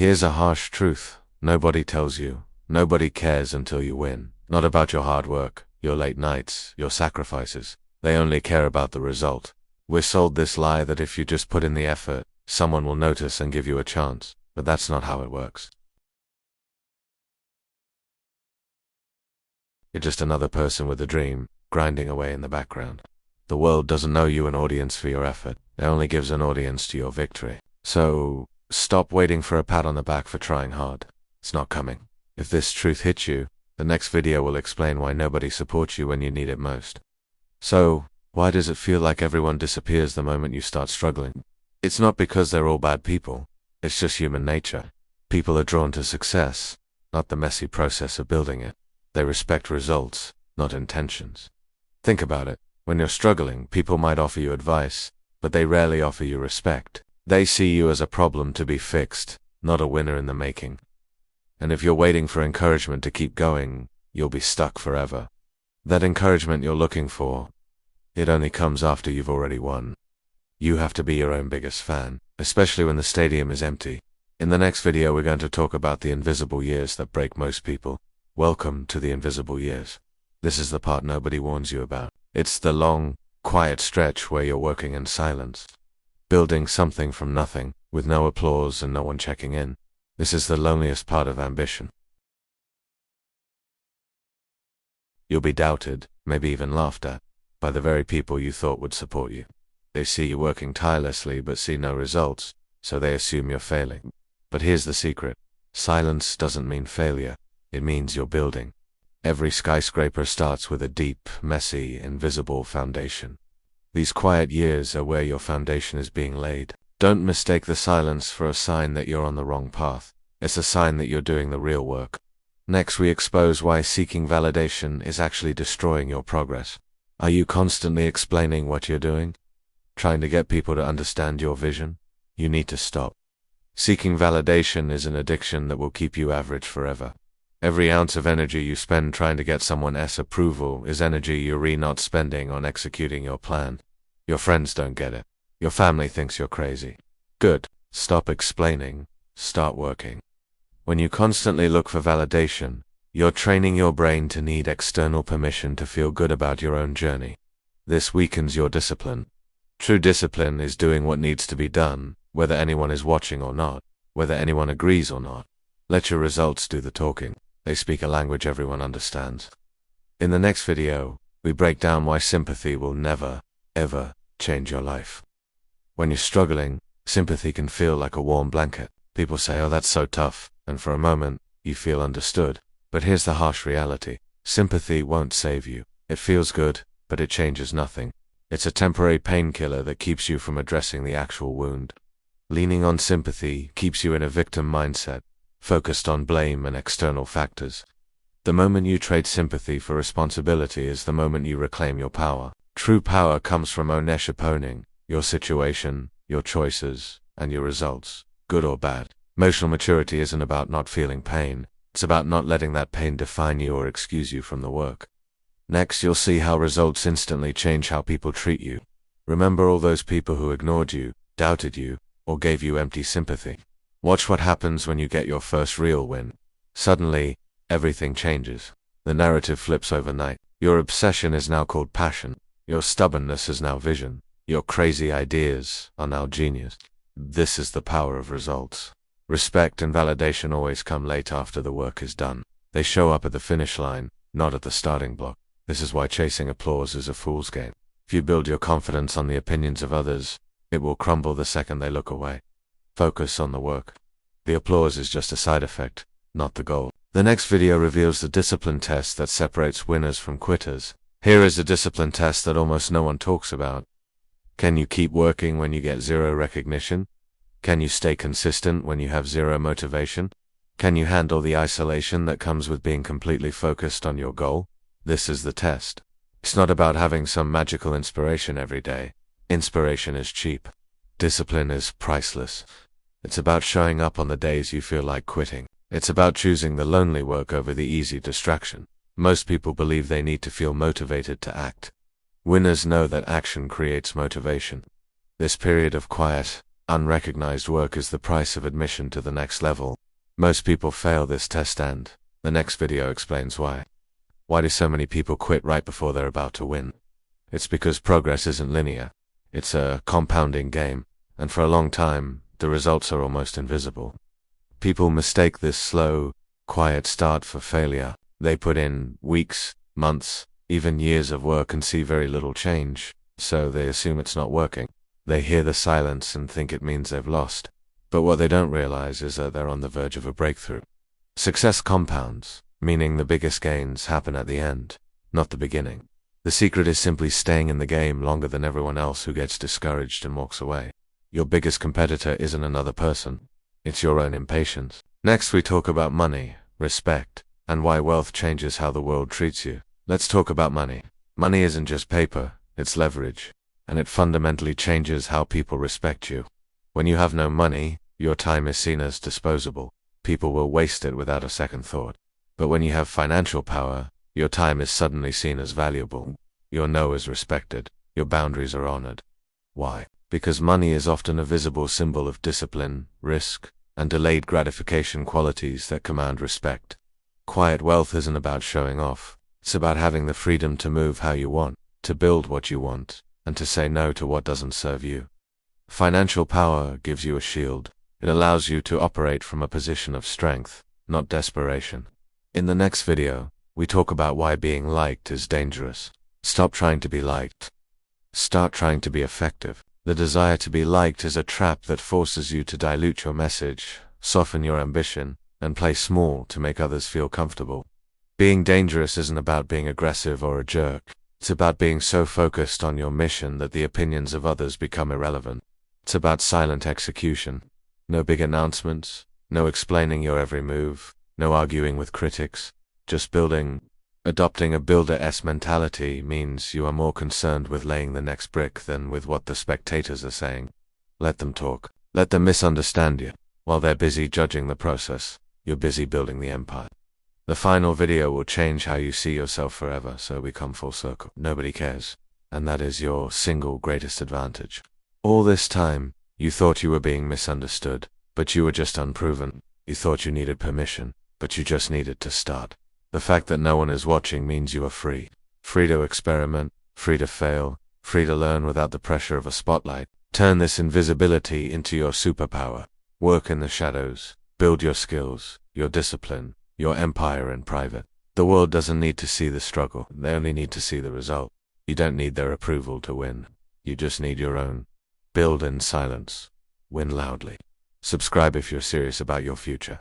Here's a harsh truth. Nobody tells you. Nobody cares until you win. Not about your hard work, your late nights, your sacrifices. They only care about the result. We're sold this lie that if you just put in the effort, someone will notice and give you a chance. But that's not how it works. You're just another person with a dream, grinding away in the background. The world doesn't know you an audience for your effort. It only gives an audience to your victory. So, stop waiting for a pat on the back for trying hard. It's not coming. If this truth hits you, the next video will explain why nobody supports you when you need it most. So, why does it feel like everyone disappears the moment you start struggling? It's not because they're all bad people. It's just human nature. People are drawn to success, not the messy process of building it. They respect results, not intentions. Think about it. When you're struggling, people might offer you advice, but they rarely offer you respect. They see you as a problem to be fixed, not a winner in the making. And if you're waiting for encouragement to keep going, you'll be stuck forever. That encouragement you're looking for, it only comes after you've already won. You have to be your own biggest fan, especially when the stadium is empty. In the next video, we're going to talk about the invisible years that break most people. Welcome to the invisible years. This is the part nobody warns you about. It's the long, quiet stretch where you're working in silence, building something from nothing, with no applause and no one checking in. This is the loneliest part of ambition. You'll be doubted, maybe even laughed at, by the very people you thought would support you. They see you working tirelessly but see no results, so they assume you're failing. But here's the secret. Silence doesn't mean failure. It means you're building. Every skyscraper starts with a deep, messy, invisible foundation. These quiet years are where your foundation is being laid. Don't mistake the silence for a sign that you're on the wrong path. It's a sign that you're doing the real work. Next, we expose why seeking validation is actually destroying your progress. Are you constantly explaining what you're doing? Trying to get people to understand your vision? You need to stop. Seeking validation is an addiction that will keep you average forever. Every ounce of energy you spend trying to get someone else's approval is energy you're not spending on executing your plan. Your friends don't get it. Your family thinks you're crazy. Good. Stop explaining. Start working. When you constantly look for validation, you're training your brain to need external permission to feel good about your own journey. This weakens your discipline. True discipline is doing what needs to be done, whether anyone is watching or not, whether anyone agrees or not. Let your results do the talking. They speak a language everyone understands. In the next video, we break down why sympathy will never, ever change your life. When you're struggling, sympathy can feel like a warm blanket. People say, "Oh, that's so tough," and for a moment, you feel understood. But here's the harsh reality. Sympathy won't save you. It feels good, but it changes nothing. It's a temporary painkiller that keeps you from addressing the actual wound. Leaning on sympathy keeps you in a victim mindset, focused on blame and external factors. The moment you trade sympathy for responsibility is the moment you reclaim your power. True power comes from owning your situation, your choices, and your results, good or bad. Emotional maturity isn't about not feeling pain. It's about not letting that pain define you or excuse you from the work. Next, you'll see how results instantly change how people treat you. Remember all those people who ignored you, doubted you, or gave you empty sympathy. Watch what happens when you get your first real win. Suddenly, everything changes. The narrative flips overnight. Your obsession is now called passion. Your stubbornness is now vision. Your crazy ideas are now genius. This is the power of results. Respect and validation always come late after the work is done. They show up at the finish line, not at the starting block. This is why chasing applause is a fool's game. If you build your confidence on the opinions of others, it will crumble the second they look away. Focus on the work. The applause is just a side effect, not the goal. The next video reveals the discipline test that separates winners from quitters. Here is a discipline test that almost no one talks about. Can you keep working when you get zero recognition? Can you stay consistent when you have zero motivation? Can you handle the isolation that comes with being completely focused on your goal? This is the test. It's not about having some magical inspiration every day. Inspiration is cheap. Discipline is priceless. It's about showing up on the days you feel like quitting. It's about choosing the lonely work over the easy distraction. Most people believe they need to feel motivated to act. Winners know that action creates motivation. This period of quiet, Unrecognized work is the price of admission to the next level. Most people fail this test, and the next video explains why. Why do so many people quit right before they're about to win? It's because progress isn't linear. It's a compounding game, and for a long time, the results are almost invisible. People mistake this slow, quiet start for failure. They put in weeks, months, even years of work and see very little change, so they assume it's not working. They hear the silence and think it means they've lost. But what they don't realize is that they're on the verge of a breakthrough. Success compounds, meaning the biggest gains happen at the end, not the beginning. The secret is simply staying in the game longer than everyone else who gets discouraged and walks away. Your biggest competitor isn't another person. It's your own impatience. Next, we talk about money, respect, and why wealth changes how the world treats you. Let's talk about money. Money isn't just paper, it's leverage, and it fundamentally changes how people respect you. When you have no money, your time is seen as disposable. People will waste it without a second thought. But when you have financial power, your time is suddenly seen as valuable. Your no is respected. Your boundaries are honored. Why? Because money is often a visible symbol of discipline, risk, and delayed gratification, qualities that command respect. Quiet wealth isn't about showing off. It's about having the freedom to move how you want, to build what you want, and to say no to what doesn't serve you. Financial power gives you a shield. It allows you to operate from a position of strength, not desperation. In the next video, we talk about why being liked is dangerous. Stop trying to be liked. Start trying to be effective. The desire to be liked is a trap that forces you to dilute your message, soften your ambition, and play small to make others feel comfortable. Being dangerous isn't about being aggressive or a jerk. It's about being so focused on your mission that the opinions of others become irrelevant. It's about silent execution. No big announcements, no explaining your every move, no arguing with critics, just building. Adopting a builder-esque mentality means you are more concerned with laying the next brick than with what the spectators are saying. Let them talk. Let them misunderstand you. While they're busy judging the process, you're busy building the empire. The final video will change how you see yourself forever, so we come full circle. Nobody cares, and that is your single greatest advantage. All this time, you thought you were being misunderstood, but you were just unproven. You thought you needed permission, but you just needed to start. The fact that no one is watching means you are free. Free to experiment, free to fail, free to learn without the pressure of a spotlight. Turn this invisibility into your superpower. Work in the shadows. Build your skills, your discipline, your empire in private. The world doesn't need to see the struggle. They only need to see the result. You don't need their approval to win. You just need your own. Build in silence. Win loudly. Subscribe if you're serious about your future.